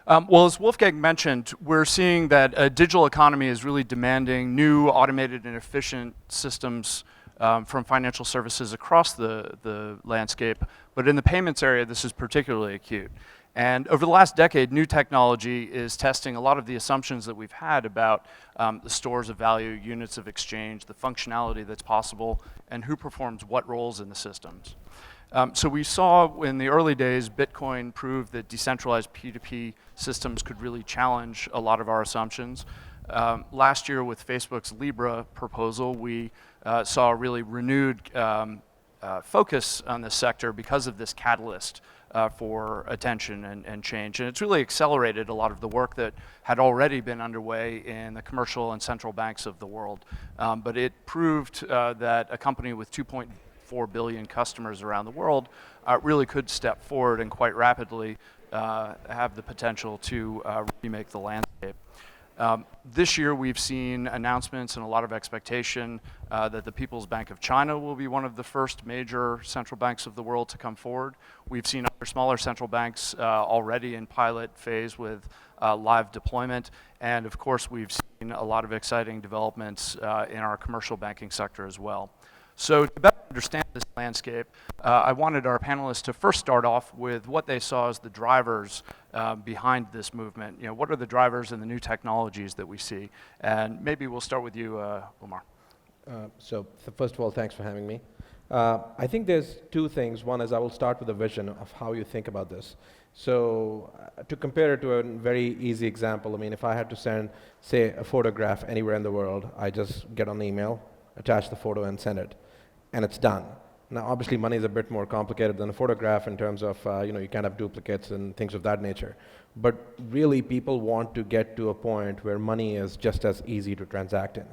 Well, as Wolfgang mentioned, we're seeing that a digital economy is really demanding new automated and efficient systems from financial services across the landscape. But in the payments area, this is particularly acute. And over the last decade, new technology is testing a lot of the assumptions that we've had about the stores of value, units of exchange, the functionality that's possible, and who performs what roles in the systems. So we saw in the early days, Bitcoin proved that decentralized P2P systems could really challenge a lot of our assumptions. Last year with Facebook's Libra proposal, we saw a really renewed focus on this sector because of this catalyst for attention and change. And it's really accelerated a lot of the work that had already been underway in the commercial and central banks of the world. But it proved that a company with 2.4 billion customers around the world really could step forward and quite rapidly have the potential to remake the landscape. This year we've seen announcements and a lot of expectation that the People's Bank of China will be one of the first major central banks of the world to come forward. We've seen other smaller central banks already in pilot phase with live deployment. And of course, we've seen a lot of exciting developments in our commercial banking sector as well. So to better understand this landscape, I wanted our panelists to first start off with what they saw as the drivers behind this movement. You know, what are the drivers and the new technologies that we see? And maybe we'll start with you, Umar. So first of all, thanks for having me. I think there's two things. One is I will start with a vision of how you think about this. So to compare it to a very easy example, I mean, if I had to send, say, a photograph anywhere in the world, I just get on the email, attach the photo and send it, and it's done. Now, obviously, money is a bit more complicated than a photograph in terms of, you can't have duplicates and things of that nature. But really, people want to get to a point where money is just as easy to transact in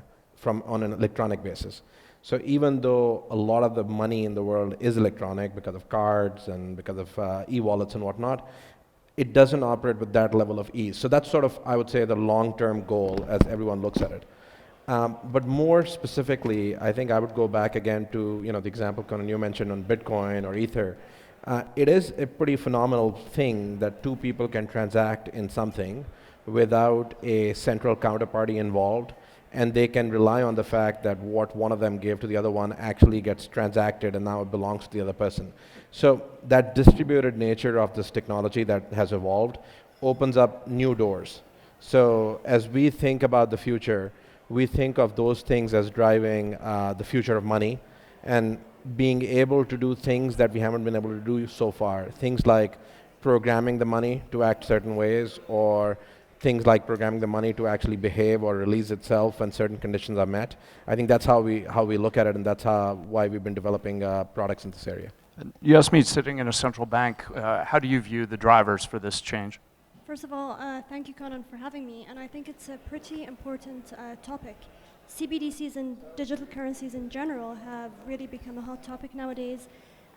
on an electronic basis. So even though a lot of the money in the world is electronic because of cards and because of e-wallets and whatnot, it doesn't operate with that level of ease. So that's sort of, I would say, the long-term goal as everyone looks at it. But more specifically, I think I would go back again to the example Conan you mentioned on Bitcoin or Ether. It is a pretty phenomenal thing that two people can transact in something without a central counterparty involved, and they can rely on the fact that what one of them gave to the other one actually gets transacted and now it belongs to the other person. So that distributed nature of this technology that has evolved opens up new doors. So as we think about the future, we think of those things as driving the future of money and being able to do things that we haven't been able to do so far. Things like programming the money to act certain ways, or things like programming the money to actually behave or release itself when certain conditions are met. I think that's how we look at it, and that's why we've been developing products in this area. Yasmeen, sitting in a central bank, how do you view the drivers for this change? First of all, thank you, Conan, for having me, and I think it's a pretty important topic. CBDCs and digital currencies in general have really become a hot topic nowadays,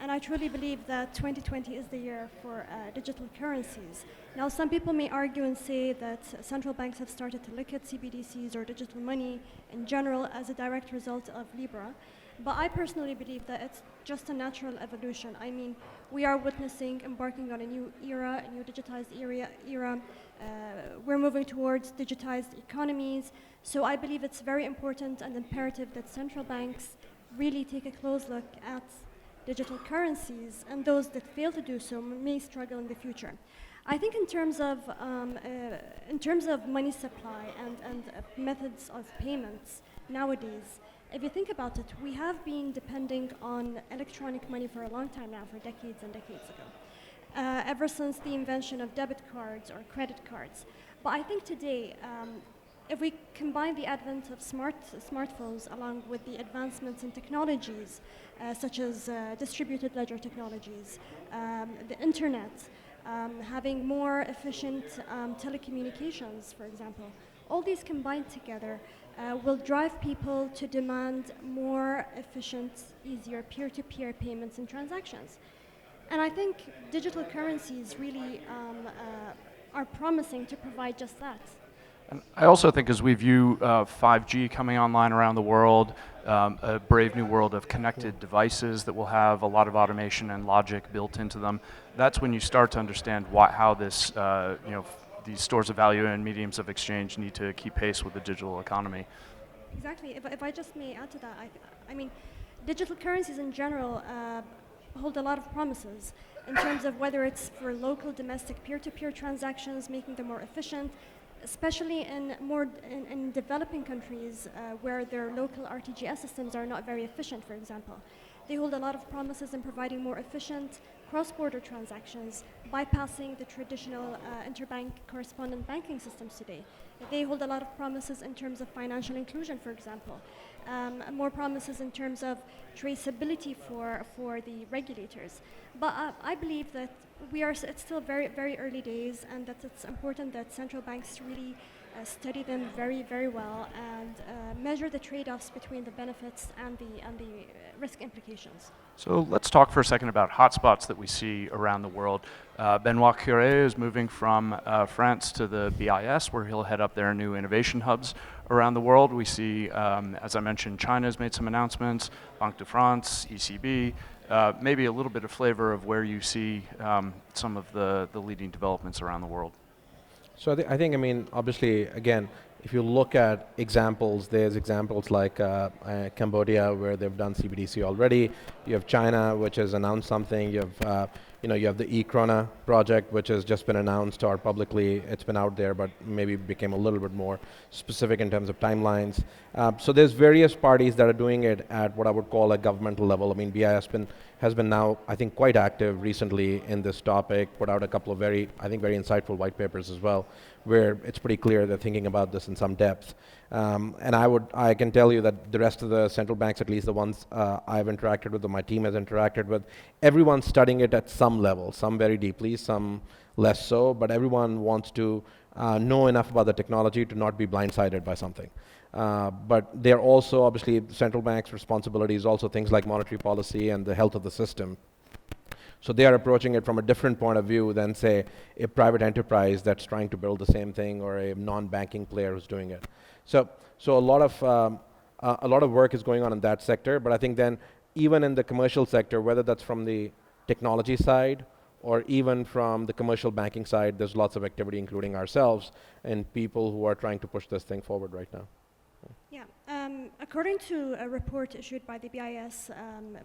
and I truly believe that 2020 is the year for digital currencies. Now, some people may argue and say that central banks have started to look at CBDCs or digital money in general as a direct result of Libra, but I personally believe that it's just a natural evolution. I mean, we are embarking on a new era, a new digitized era. We're moving towards digitized economies. So I believe it's very important and imperative that central banks really take a close look at digital currencies, and those that fail to do so may struggle in the future. I think in terms of money supply and methods of payments nowadays, if you think about it, we have been depending on electronic money for a long time now, for decades and decades ago, ever since the invention of debit cards or credit cards. But I think today, if we combine the advent of smartphones along with the advancements in technologies, such as distributed ledger technologies, the internet, having more efficient telecommunications, for example, all these combined together will drive people to demand more efficient, easier peer-to-peer payments and transactions. And I think digital currencies really are promising to provide just that. And I also think as we view 5G coming online around the world, a brave new world of connected devices that will have a lot of automation and logic built into them, that's when you start to understand how this these stores of value and mediums of exchange need to keep pace with the digital economy. Exactly. If I just may add to that, I mean, digital currencies in general hold a lot of promises in terms of whether it's for local, domestic, peer-to-peer transactions, making them more efficient, especially in developing countries where their local RTGS systems are not very efficient, for example. They hold a lot of promises in providing more efficient cross-border transactions, bypassing the traditional interbank correspondent banking systems today. They hold a lot of promises in terms of financial inclusion, for example. More promises in terms of traceability for the regulators. But I believe that it's still very, very early days, and that it's important that central banks really study them very, very well and measure the trade-offs between the benefits and the risk implications. So let's talk for a second about hotspots that we see around the world. Benoit Cœuré is moving from France to the BIS, where he'll head up their new innovation hubs around the world. We see, as I mentioned, China's made some announcements, Banque de France, ECB, maybe a little bit of flavor of where you see some of the leading developments around the world. So I think, I mean, obviously, again, if you look at examples, there's examples like Cambodia, where they've done CBDC already. You have China, which has announced something. You have the e-Krona project, which has just been announced, or publicly it's been out there, but maybe became a little bit more specific in terms of timelines. So there's various parties that are doing it at what I would call a governmental level. I mean, BIS has been now, I think, quite active recently in this topic, put out a couple of very insightful white papers as well, where it's pretty clear they're thinking about this in some depth. And I can tell you that the rest of the central banks, at least the ones I've interacted with or my team has interacted with, everyone's studying it at some level, some very deeply, some less so, but everyone wants to know enough about the technology to not be blindsided by something. But they're also, obviously, central banks' responsibility is also things like monetary policy and the health of the system. So they are approaching it from a different point of view than, say, a private enterprise that's trying to build the same thing, or a non-banking player who's doing it. So a lot of work is going on in that sector. But I think then, even in the commercial sector, whether that's from the technology side or even from the commercial banking side, there's lots of activity, including ourselves, and people who are trying to push this thing forward right now. Yeah, according to a report issued by the BIS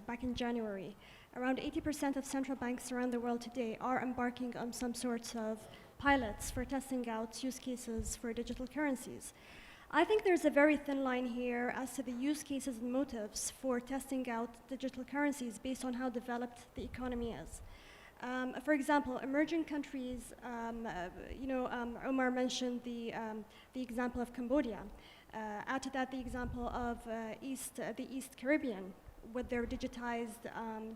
back in January, around 80% of central banks around the world today are embarking on some sorts of pilots for testing out use cases for digital currencies. I think there's a very thin line here as to the use cases and motives for testing out digital currencies based on how developed the economy is. For example, emerging countries, Omar mentioned the example of Cambodia. Add to that the example of the East Caribbean with their digitized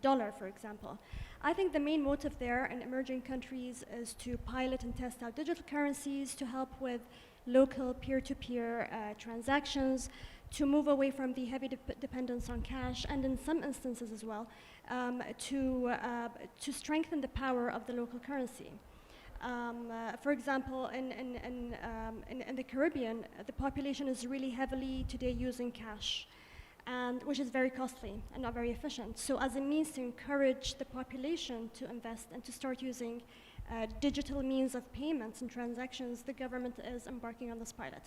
dollar, for example. I think the main motive there in emerging countries is to pilot and test out digital currencies to help with local peer-to-peer transactions, to move away from the heavy dependence on cash, and in some instances as well, to strengthen the power of the local currency. For example, in the Caribbean, the population is really heavily today using cash, which is very costly and not very efficient. So as a means to encourage the population to invest and to start using digital means of payments and transactions, the government is embarking on this pilot.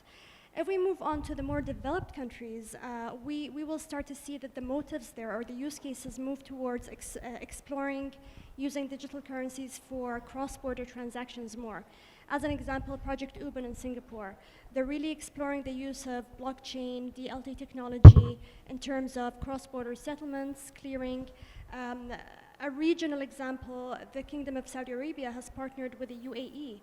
If we move on to the more developed countries, we will start to see that the motives there, or the use cases, move towards exploring using digital currencies for cross-border transactions more. As an example, Project Ubin in Singapore. They're really exploring the use of blockchain, DLT technology in terms of cross-border settlements, clearing. A regional example, the Kingdom of Saudi Arabia has partnered with the UAE.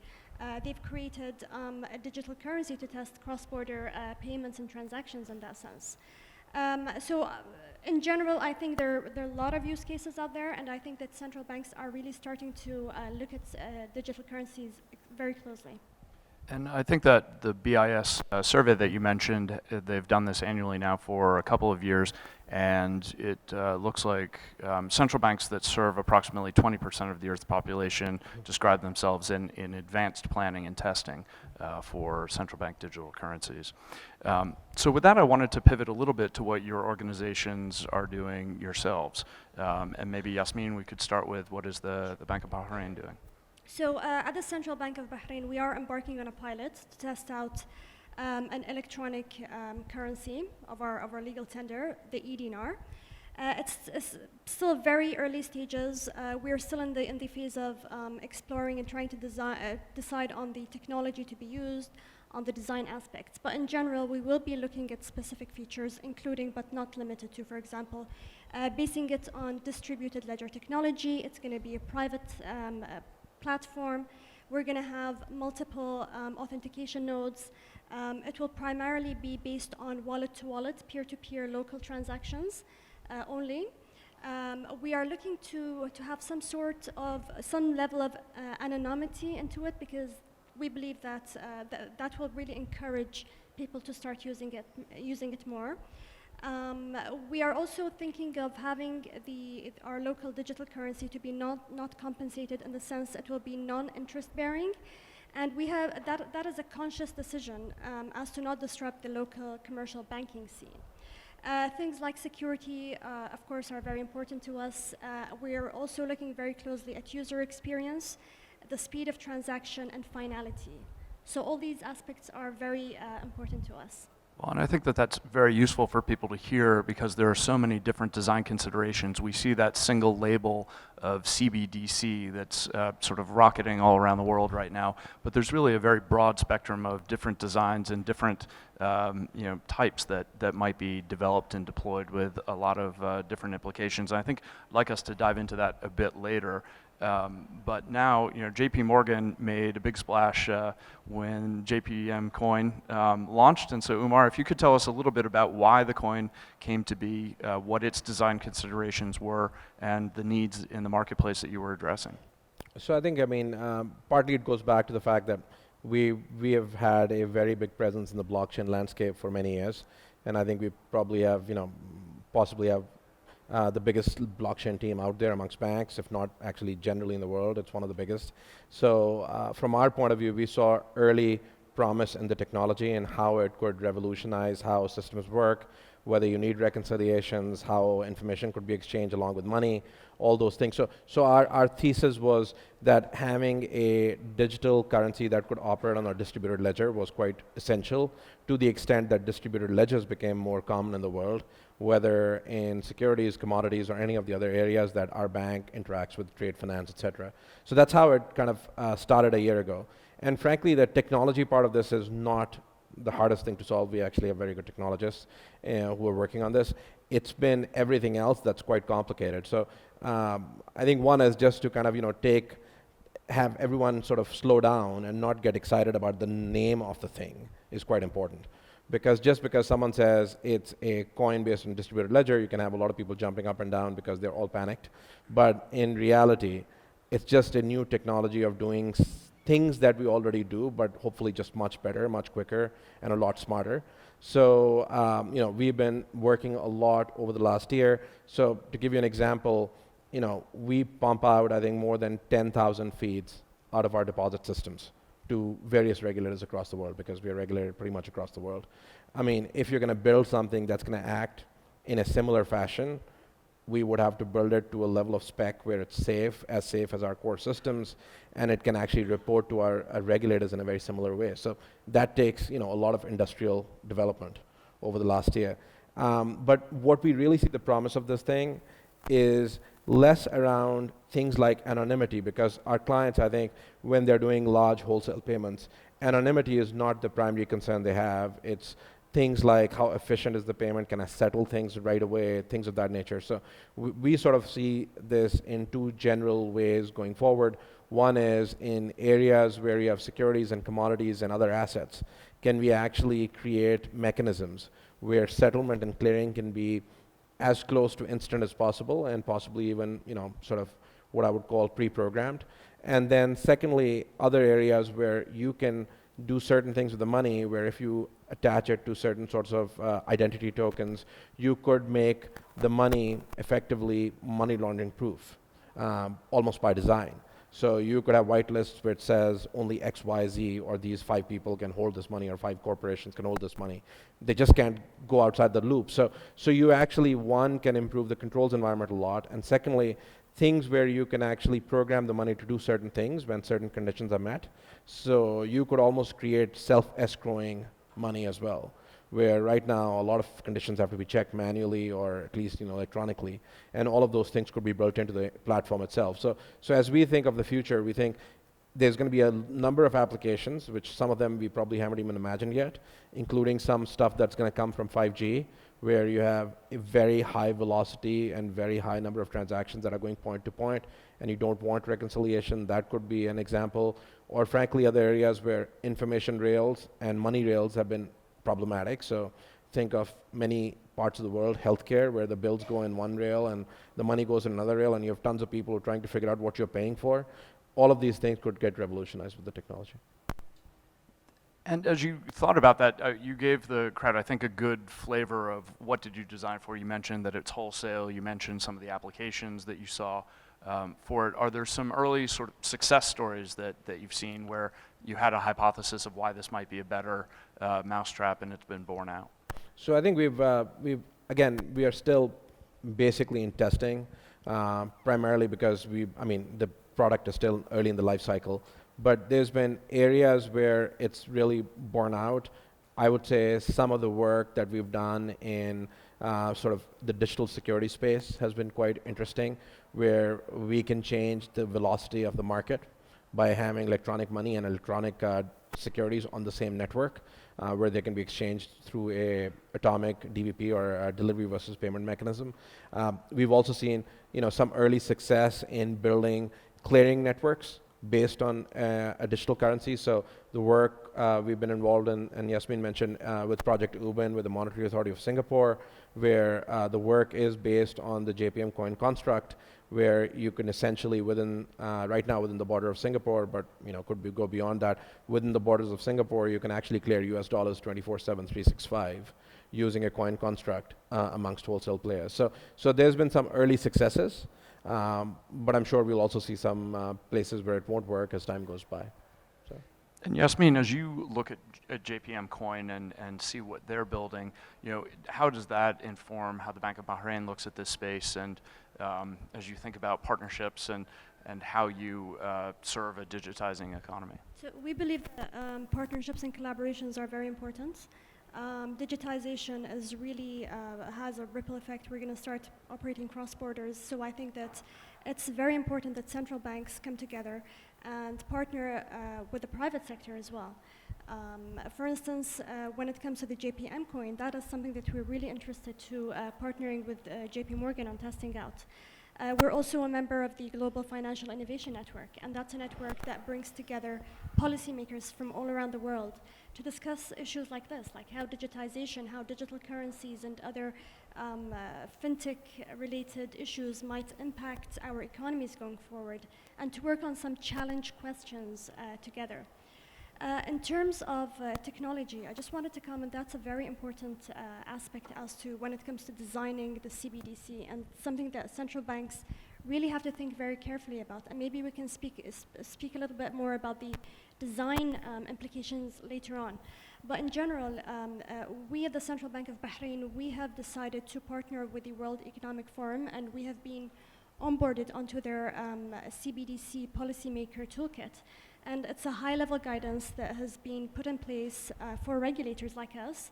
They've created a digital currency to test cross-border payments and transactions in that sense. In general, I think there are a lot of use cases out there, and I think that central banks are really starting to look at digital currencies very closely. And I think that the BIS survey that you mentioned, they've done this annually now for a couple of years, and it looks like central banks that serve approximately 20% of the Earth's population describe themselves in advanced planning and testing for central bank digital currencies. So with that, I wanted to pivot a little bit to what your organizations are doing yourselves. And maybe, Yasmin, we could start with what is the Bank of Bahrain doing? So at the Central Bank of Bahrain, we are embarking on a pilot to test out an electronic currency of our legal tender, the e-dinar. It's still very early stages. We're still in the phase of exploring and trying to decide on the technology to be used, on the design aspects. But in general, we will be looking at specific features, including but not limited to, for example, basing it on distributed ledger technology. It's going to be a private platform. We're going to have multiple authentication nodes. It will primarily be based on wallet-to-wallet, peer-to-peer local transactions only. We are looking to have some level of anonymity into it, because we believe that that will really encourage people to start using it more. We are also thinking of having our local digital currency to be not compensated, in the sense it will be non-interest bearing, and we have that is a conscious decision as to not disrupt the local commercial banking scene. Things like security, of course, are very important to us. We are also looking very closely at user experience, the speed of transaction, and finality. So all these aspects are very important to us. Well, and I think that that's very useful for people to hear, because there are so many different design considerations. We see that single label of CBDC that's sort of rocketing all around the world right now, but there's really a very broad spectrum of different designs and different types that might be developed and deployed with a lot of different implications. And I think I'd like us to dive into that a bit later. But now, JP Morgan made a big splash when JPM coin launched. And so, Umar, if you could tell us a little bit about why the coin came to be, what its design considerations were, and the needs in the marketplace that you were addressing. So I think, partly it goes back to the fact that we have had a very big presence in the blockchain landscape for many years, and I think we probably have, possibly have the biggest blockchain team out there amongst banks, if not actually generally in the world. It's one of the biggest. So from our point of view, we saw early promise in the technology and how it could revolutionize how systems work, whether you need reconciliations, how information could be exchanged along with money, all those things. So our thesis was that having a digital currency that could operate on a distributed ledger was quite essential, to the extent that distributed ledgers became more common in the world, whether in securities, commodities, or any of the other areas that our bank interacts with, trade finance, et cetera. So that's how it kind of started a year ago. And frankly, the technology part of this is not the hardest thing to solve. We actually have very good technologists who are working on this. It's been everything else that's quite complicated. So I think one is just to kind of have everyone sort of slow down and not get excited about the name of the thing is quite important. Because just because someone says it's a coin based on distributed ledger, you can have a lot of people jumping up and down because they're all panicked. But in reality, it's just a new technology of doing things that we already do, but hopefully just much better, much quicker, and a lot smarter. So we've been working a lot over the last year. So to give you an example, we pump out, I think, more than 10,000 feeds out of our deposit systems to various regulators across the world, because we are regulated pretty much across the world. I mean, if you're going to build something that's going to act in a similar fashion, we would have to build it to a level of spec where it's safe as our core systems, and it can actually report to our regulators in a very similar way. So that takes a lot of industrial development over the last year. But what we really see the promise of this thing is less around things like anonymity, because our clients, I think, when they're doing large wholesale payments, anonymity is not the primary concern they have. It's things like how efficient is the payment, can I settle things right away, things of that nature. So we sort of see this in two general ways going forward. One is in areas where you have securities and commodities and other assets. Can we actually create mechanisms where settlement and clearing can be as close to instant as possible, and possibly even sort of what I would call pre-programmed? And then secondly, other areas where you can do certain things with the money, where if you attach it to certain sorts of identity tokens, you could make the money effectively money laundering proof, almost by design. So you could have whitelists where it says only X, Y, Z, or these 5 people can hold this money, or 5 corporations can hold this money. They just can't go outside the loop. So you actually, one, can improve the controls environment a lot, and secondly, things where you can actually program the money to do certain things when certain conditions are met. So you could almost create self-escrowing money as well, where right now a lot of conditions have to be checked manually or at least electronically, and all of those things could be built into the platform itself. So as we think of the future, we think there's going to be a number of applications, which some of them we probably haven't even imagined yet, including some stuff that's going to come from 5G, where you have a very high velocity and very high number of transactions that are going point to point, and you don't want reconciliation. That could be an example. Or frankly, other areas where information rails and money rails have been problematic. So think of many parts of the world, healthcare, where the bills go in one rail and the money goes in another rail, and you have tons of people trying to figure out what you're paying for. All of these things could get revolutionized with the technology. And as you thought about that, you gave the crowd, I think, a good flavor of what did you design for. You mentioned that it's wholesale. You mentioned some of the applications that you saw for it. Are there some early sort of success stories that you've seen where you had a hypothesis of why this might be a better mousetrap and it's been borne out? So I think we are still basically in testing, primarily because the product is still early in the life cycle, but there's been areas where it's really borne out. I would say some of the work that we've done in sort of the digital security space has been quite interesting, where we can change the velocity of the market by having electronic money and electronic securities on the same network, where they can be exchanged through a atomic DVP or a delivery versus payment mechanism. We've also seen some early success in building clearing networks based on a digital currency. So the work we've been involved in, and Yasmin mentioned with Project Ubin with the Monetary Authority of Singapore, where the work is based on the JPM coin construct, where you can essentially right now within the border of Singapore, but go beyond that, within the borders of Singapore, you can actually clear US dollars 24/7, 365 using a coin construct amongst wholesale players. So there's been some early successes. But I'm sure we'll also see some places where it won't work as time goes by. So. And Yasmin, as you look at JPM Coin and see what they're building, how does that inform how the Bank of Bahrain looks at this space, and as you think about partnerships and how you serve a digitizing economy? So we believe that partnerships and collaborations are very important. Digitization is really has a ripple effect. We're going to start operating cross borders, so I think that it's very important that central banks come together and partner with the private sector as well. For instance, when it comes to the JPM coin, that is something that we're really interested to partnering with JP Morgan on testing out. We're also a member of the Global Financial Innovation Network, and that's a network that brings together policymakers from all around the world to discuss issues like this, like how digitization, how digital currencies and other fintech-related issues might impact our economies going forward, and to work on some challenge questions together. In terms of technology, I just wanted to comment that's a very important aspect as to when it comes to designing the CBDC, and something that central banks really have to think very carefully about. And maybe we can speak a little bit more about the design implications later on. But in general, we at the Central Bank of Bahrain, we have decided to partner with the World Economic Forum, and we have been onboarded onto their CBDC policymaker toolkit. And it's a high-level guidance that has been put in place for regulators like us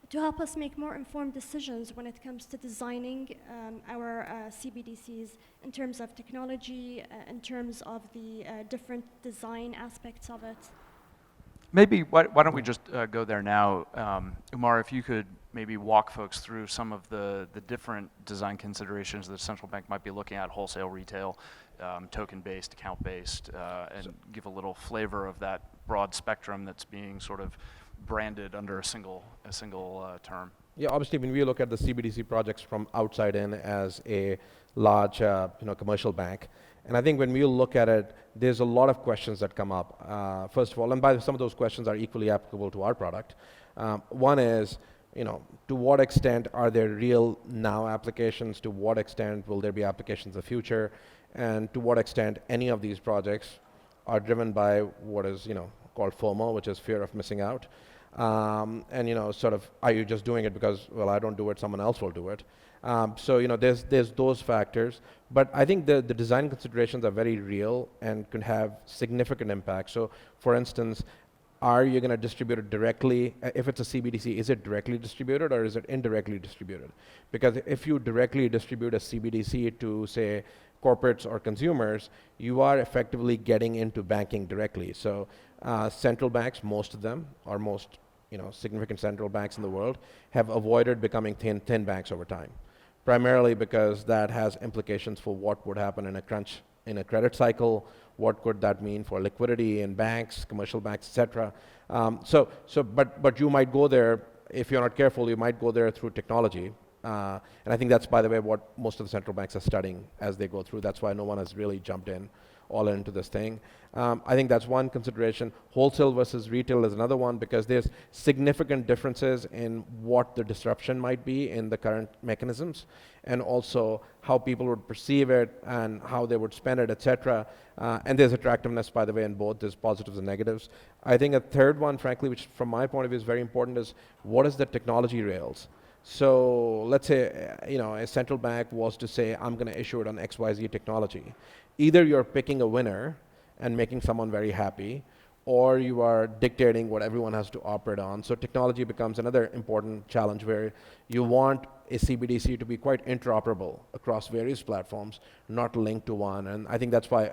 to help us make more informed decisions when it comes to designing our CBDCs in terms of technology, in terms of the different design aspects of it. Maybe, why don't we just go there now? Umar, if you could maybe walk folks through some of the different design considerations that the central bank might be looking at: wholesale, retail, token-based, account-based, and give a little flavor of that broad spectrum that's being sort of branded under a single term. Yeah, obviously, when we look at the CBDC projects from outside in as a large, commercial bank, and I think when we look at it, there's a lot of questions that come up. First of all, and some of those questions are equally applicable to our product. One is, to what extent are there real now applications? To what extent will there be applications in the future? And to what extent any of these projects are driven by what is, called FOMO, which is fear of missing out. And sort of, are you just doing it because, well, I don't do it, someone else will do it? So there's those factors, but I think the design considerations are very real and can have significant impact. So, for instance, are you going to distribute it directly? If it's a CBDC, is it directly distributed or is it indirectly distributed? Because if you directly distribute a CBDC to, say, corporates or consumers, you are effectively getting into banking directly. So central banks, most of them, or most significant central banks in the world, have avoided becoming thin banks over time, primarily because that has implications for what would happen in a crunch in a credit cycle. What could that mean for liquidity in banks, commercial banks, etc. But you might go there, if you're not careful, you might go there through technology. And I think that's, by the way, what most of the central banks are studying as they go through. That's why no one has really jumped in all into this thing. I think that's one consideration. Wholesale versus retail is another one, because there's significant differences in what the disruption might be in the current mechanisms, and also how people would perceive it and how they would spend it, etc. And there's attractiveness, by the way, in both. There's positives and negatives. I think a third one, frankly, which from my point of view is very important, is what is the technology rails? So let's say a central bank was to say, I'm going to issue it on XYZ technology. Either you're picking a winner and making someone very happy, or you are dictating what everyone has to operate on. So technology becomes another important challenge, where you want a CBDC to be quite interoperable across various platforms, not linked to one. And I think that's why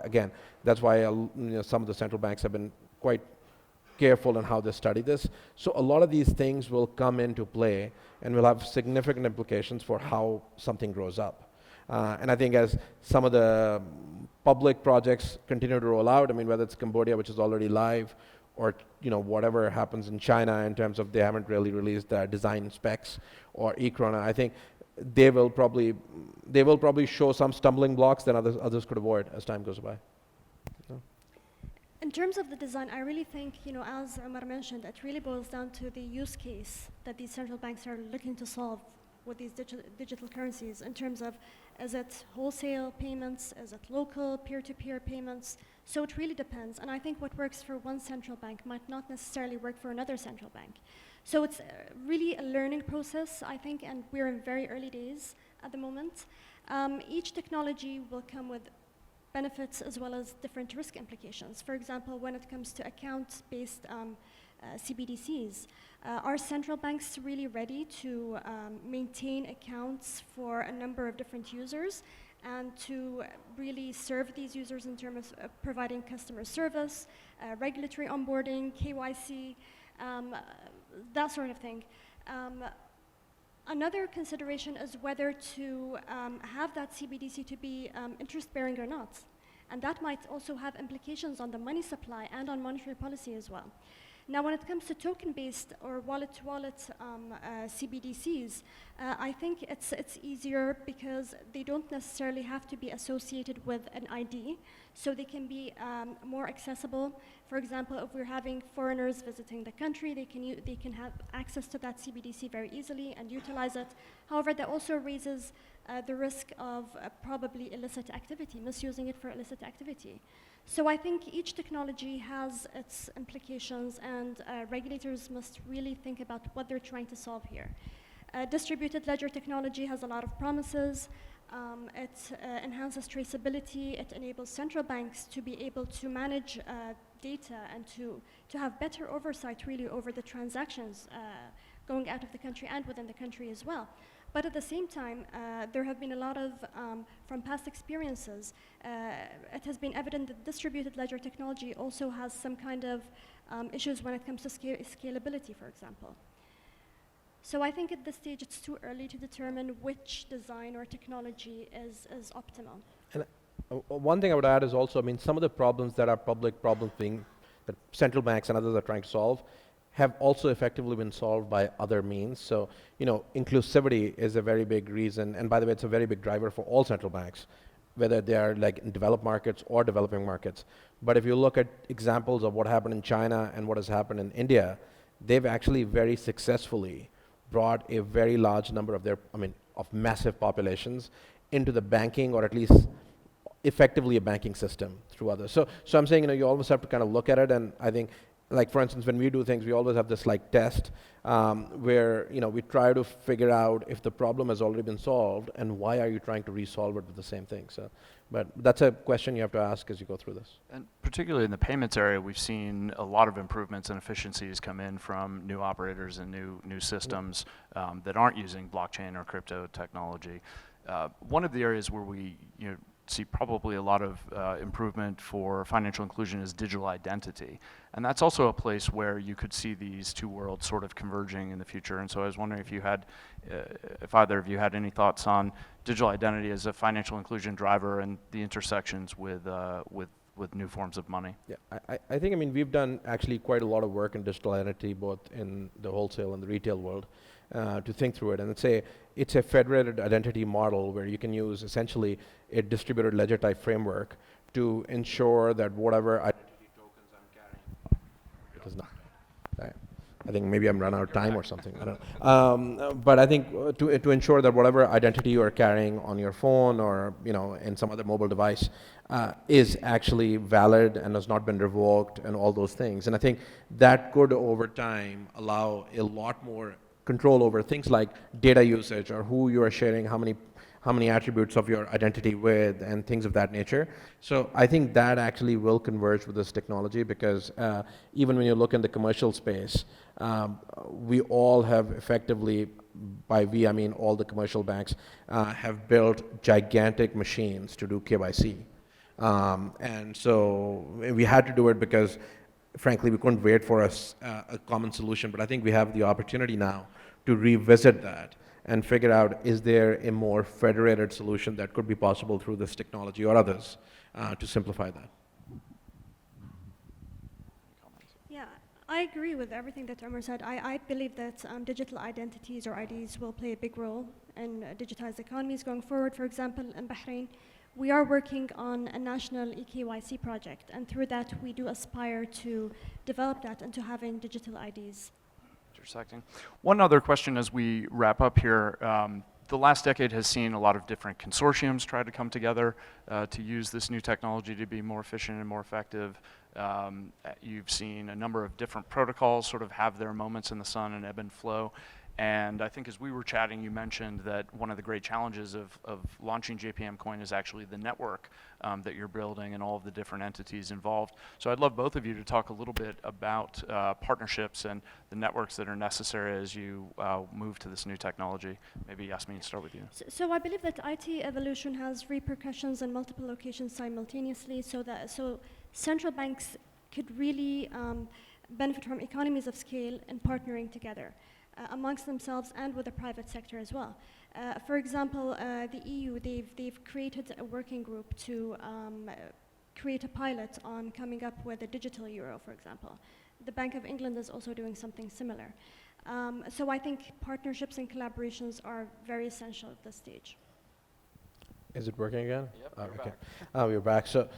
some of the central banks have been quite careful in how they study this. So a lot of these things will come into play and will have significant implications for how something grows up. And I think as some of the public projects continue to roll out, I mean, whether it's Cambodia, which is already live, or whatever happens in China in terms of they haven't really released design specs, or e-krona, I think they will probably show some stumbling blocks that others could avoid as time goes by. In terms of the design, I really think, as Omar mentioned, it really boils down to the use case that these central banks are looking to solve with these digital currencies, in terms of, is it wholesale payments, is it local peer-to-peer payments? So it really depends. And I think what works for one central bank might not necessarily work for another central bank. So it's really a learning process, I think, and we're in very early days at the moment. Each technology will come with benefits as well as different risk implications. For example, when it comes to account-based CBDCs, are central banks really ready to maintain accounts for a number of different users and to really serve these users in terms of providing customer service, regulatory onboarding, KYC, that sort of thing? Another consideration is whether to have that CBDC to be interest-bearing or not. And that might also have implications on the money supply and on monetary policy as well. Now, when it comes to token-based or wallet-to-wallet CBDCs, I think it's easier because they don't necessarily have to be associated with an ID, so they can be more accessible. For example, if we're having foreigners visiting the country, they can have access to that CBDC very easily and utilize it. However, that also raises the risk of probably illicit activity, misusing it for illicit activity. So I think each technology has its implications, and regulators must really think about what they're trying to solve here. Distributed ledger technology has a lot of promises. It enhances traceability. It enables central banks to be able to manage data and to have better oversight really over the transactions going out of the country and within the country as well. But at the same time, there have been a lot of, from past experiences, it has been evident that distributed ledger technology also has some kind of issues when it comes to scalability, for example. So I think at this stage it's too early to determine which design or technology is optimal. And one thing I would add is also, I mean, some of the problems that are public problems that central banks and others are trying to solve have also effectively been solved by other means. So, inclusivity is a very big reason, and by the way, it's a very big driver for all central banks, whether they are like in developed markets or developing markets. But if you look at examples of what happened in China and what has happened in India, they've actually very successfully brought a very large number of massive populations into the banking, or at least effectively a banking system through others. So I'm saying, you almost have to kind of look at it, and I think like for instance, when we do things, we always have this like test where we try to figure out if the problem has already been solved and why are you trying to resolve it with the same thing. So, but that's a question you have to ask as you go through this. And particularly in the payments area, we've seen a lot of improvements and efficiencies come in from new operators and new systems that aren't using blockchain or crypto technology. One of the areas where we see probably a lot of improvement for financial inclusion is digital identity. And that's also a place where you could see these two worlds sort of converging in the future. And so I was wondering if you had, if either of you had any thoughts on digital identity as a financial inclusion driver and the intersections with new forms of money. Yeah, I think, we've done actually quite a lot of work in digital identity, both in the wholesale and the retail world, to think through it. And it's a federated identity model where you can use essentially a distributed ledger type framework to ensure that whatever identity tokens I'm carrying, it does not. I think maybe I'm run out of time or something. I don't know. But I think to ensure that whatever identity you are carrying on your phone or in some other mobile device is actually valid and has not been revoked and all those things. And I think that could over time allow a lot more control over things like data usage or who you are sharing how many attributes of your identity with and things of that nature. So I think that actually will converge with this technology because even when you look in the commercial space, we all have effectively, by we I mean all the commercial banks, have built gigantic machines to do KYC. And so we had to do it because frankly we couldn't wait for a common solution, but I think we have the opportunity now to revisit that and figure out, is there a more federated solution that could be possible through this technology or others to simplify that? Yeah, I agree with everything that Omar said. I believe that digital identities or IDs will play a big role in digitized economies going forward. For example, in Bahrain, we are working on a national eKYC project, and through that we do aspire to develop that into having digital IDs. Intersecting. One other question as we wrap up here. The last decade has seen a lot of different consortiums try to come together to use this new technology to be more efficient and more effective. You've seen a number of different protocols sort of have their moments in the sun and ebb and flow. And I think as we were chatting, you mentioned that one of the great challenges of launching JPM Coin is actually the network that you're building and all of the different entities involved. So I'd love both of you to talk a little bit about partnerships and the networks that are necessary as you move to this new technology. Maybe Yasmin, start with you. So I believe that IT evolution has repercussions in multiple locations simultaneously, so central banks could really benefit from economies of scale in partnering together. Amongst themselves and with the private sector as well. For example, the EU, they've created a working group to create a pilot on coming up with a digital euro, for example. The Bank of England is also doing something similar. So I think partnerships and collaborations are very essential at this stage. Is it working again? Yep, okay. Back. We're back. So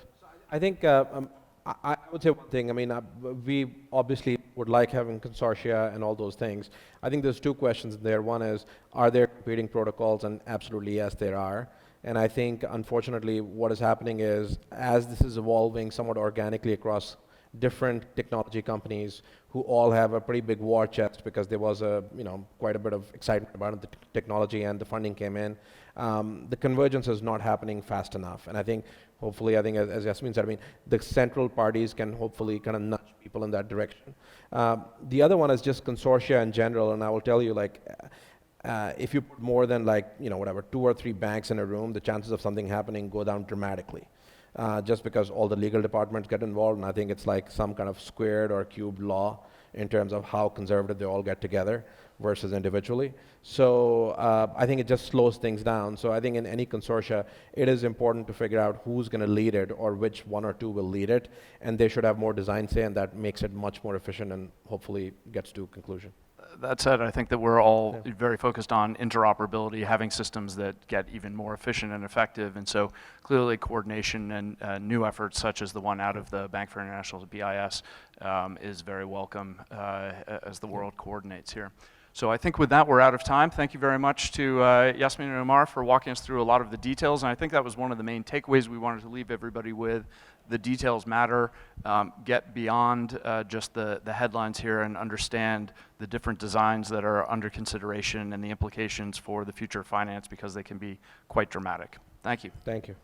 I think I would say one thing. We obviously would like having consortia and all those things. I think there's two questions there. One is, are there competing protocols? And absolutely yes, there are. And I think, unfortunately, what is happening is, as this is evolving somewhat organically across different technology companies who all have a pretty big war chest because there was quite a bit of excitement about the technology and the funding came in, the convergence is not happening fast enough. And I think, hopefully, as Yasmin said, the central parties can hopefully kind of nudge people in that direction. The other one is just consortia in general, and I will tell you, if you put more than 2 or 3 banks in a room, the chances of something happening go down dramatically. Just because all the legal departments get involved, and I think it's like some kind of squared or cubed law in terms of how conservative they all get together versus individually. So I think it just slows things down. So I think in any consortia, it is important to figure out who's going to lead it or which one or two will lead it, and they should have more design say, and that makes it much more efficient and hopefully gets to conclusion. That said, I think that we're all very focused on interoperability, having systems that get even more efficient and effective. And so clearly coordination and new efforts such as the one out of the Bank for International, BIS, is very welcome as the world coordinates here. So I think with that, we're out of time. Thank you very much to Yasmin and Omar for walking us through a lot of the details. And I think that was one of the main takeaways we wanted to leave everybody with. The details matter. Get beyond just the headlines here and understand the different designs that are under consideration and the implications for the future of finance, because they can be quite dramatic. Thank you. Thank you.